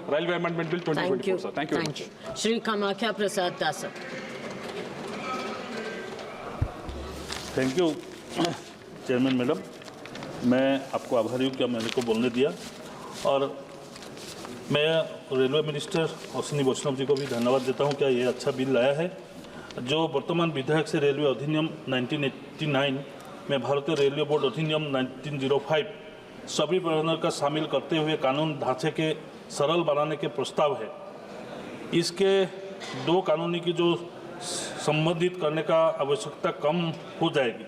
Railway Amendment Bill 2024, sir. Thank you very much. Shri Kamakhya Prasad Dasa. Thank you chairman madam, मैं आपको आभारी हूँ कि मैंने को बोलने दिया, और मैं रेलवे मिनिस्टर अश्विनी वैष्णव जी को भी धन्यवाद देता हूँ क्या ये अच्छा बिल लाया है, जो वर्तमान विधेयक से रेलवे अधिनियम 1989 में भारतीय रेलवे बोर्ड अधिनियम 1905 सभी प्रावधानों का शामिल करते हुए कानून ढांचे के सरल बनाने के प्रस्ताव है। इसके दो कानूनी की जो संबंधित करने का आवश्यकता कम हो जाएगी।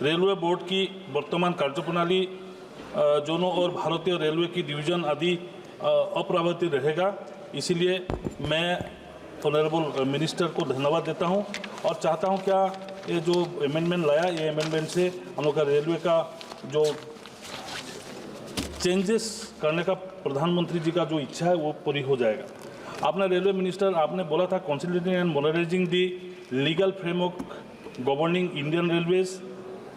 रेलवे बोर्ड की वर्तमान कार्यप्रणाली जोनों और भारतीय रेलवे की डिवीजन आदि अप्रभावित रहेगा। इसीलिए मैं ऑनरेबल मिनिस्टर को धन्यवाद देता हूं और चाहता हूं क्या ये जो अमेंडमेंट लाया, ये अमेंडमेंट से हम लोग का रेलवे का जो चेंजेस करने का प्रधानमंत्री जी का जो इच्छा है वो पूरी हो जाएगा। आपने रेलवे मिनिस्टर आपने बोला था consolidating and modernising the legal framework governing Indian railways,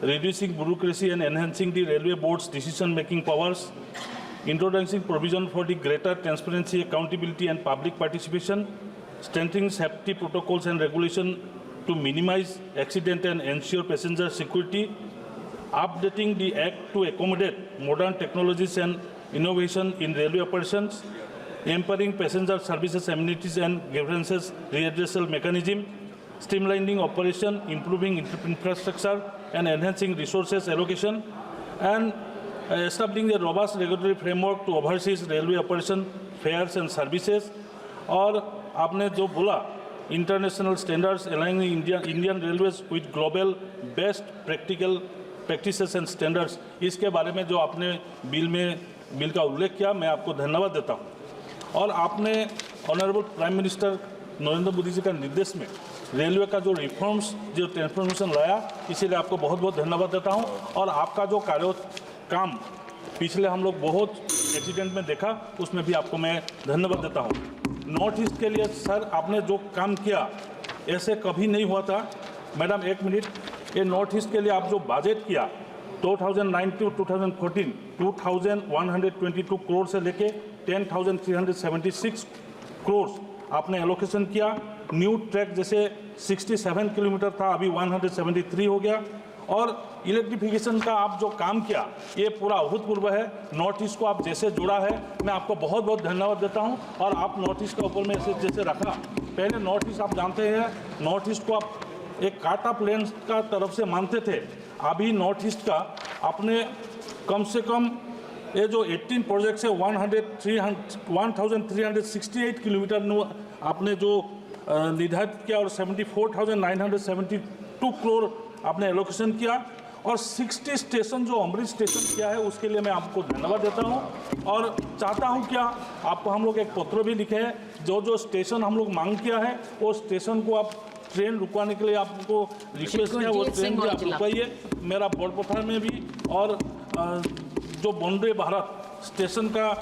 reducing bureaucracy and enhancing the railway board's decision-making powers, introducing provision for the greater transparency, accountability and public participation, strengthening safety protocols and regulation to minimize accident and ensure passenger security, updating the Act to accommodate modern technologies and innovation in railway operations, empowering passenger services, amenities and grievances redressal mechanism, streamlining operation, improving infrastructure and enhancing resources allocation, and establishing a robust regulatory framework to oversee railway operation, fares and services. और आपने जो बोला international standards aligning Indian railways with global best practices and standards, इसके बारे में जो आपने bill का उल्लेख किया, मैं आपको धन्यवाद देता हूँ। और आपने honourable prime minister Narendra Modi ji का निर्देश में रेलवे का जो रिफॉर्म्स जो ट्रांसफॉर्मेशन लाया, इसीलिए आपको बहुत बहुत धन्यवाद देता हूं। और आपका जो काम पिछले हम लोग बहुत एक्सीडेंट में देखा, उसमें भी आपको मैं धन्यवाद देता हूं। नॉर्थ ईस्ट के लिए सर आपने जो काम किया ऐसे कभी नहीं हुआ था। मैडम एक मिनट, ये नॉर्थ ईस्ट के लिए आप जो बजट किया 2009 टू 2014 2122 करोड़ से लेके 10,376 करोड़ आपने एलोकेशन किया। न्यू ट्रैक जैसे 67 किलोमीटर था, अभी 173 हो गया। और इलेक्ट्रिफिकेशन का आप जो काम किया ये पूरा अभूतपूर्व है। नॉर्थ ईस्ट को आप जैसे जोड़ा है, मैं आपको बहुत बहुत धन्यवाद देता हूं। और आप नॉर्थ ईस्ट के ऊपर में जैसे रखा, पहले नॉर्थ ईस्ट आप जानते हैं, नॉर्थ ईस्ट को आप एक काटा प्लेन का तरफ से मानते थे। अभी नॉर्थ ईस्ट का आपने कम से कम ये जो 18 प्रोजेक्ट है 1368 किलोमीटर आपने जो निर्धारित किया और 74,972 करोड़ आपने एलोकेशन किया। और 60 स्टेशन जो अमृत स्टेशन किया है उसके लिए मैं आपको धन्यवाद देता हूं। और चाहता हूं क्या आपको हम लोग एक पत्र भी लिखे हैं, जो स्टेशन हम लोग मांग किया है वो स्टेशन को आप ट्रेन रुकवाने के लिए आपको रिक्वेस्ट किया, वो ट्रेन भी आप रुकवाइए। मेरा बोलपथर में भी और जो वंदे भारत स्टेशन का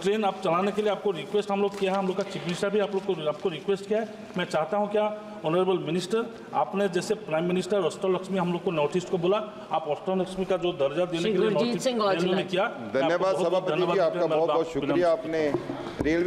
ट्रेन आप चलाने के लिए आपको रिक्वेस्ट हम लोग किया है, हम लोग का चीफ मिनिस्टर भी आपको रिक्वेस्ट किया है। मैं चाहता हूं क्या ऑनरेबल मिनिस्टर, आपने जैसे प्राइम मिनिस्टर अष्टलक्ष्मी हम लोग को नॉर्थ ईस्ट को बोला, आप अष्टलक्ष्मी का जो दर्जा देने के लिए नॉर्थ ईस्ट रेलवे में किया। धन्यवाद सभापति जी, आपका बहुत बहुत शुक्रिया। आपने